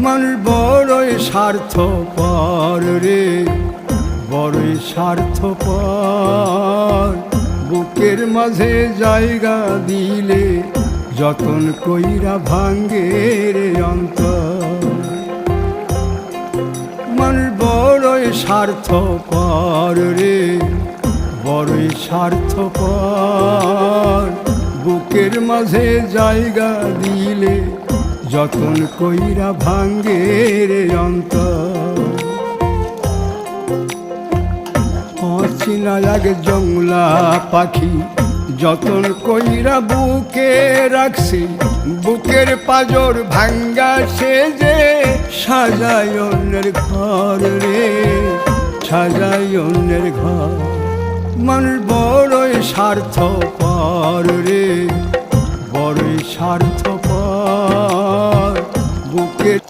মানুষ বড়ই স্বার্থপর রে, বড়ই স্বার্থপর। বুকের মাঝে জায়গা দিলে যতন কইরা ভাঙ্গে রে অন্তর। মানুষ বড়ই স্বার্থপর রে, বড়ই স্বার্থপর। বুকের মাঝে জায়গা দিলে যতন কইরা ভাঙ্গে রে অন্তর। অচিনা এক জংলা পাখি যতন কইরা বুকে রাখছি, বুকের পাজর ভাঙ্গা সে যে সাজায় অন্যের ঘর রে, সাজায় অন্যের ঘর। মানুষ বড়ই স্বার্থপর রে, বড়ই স্বার্থপর। বুকের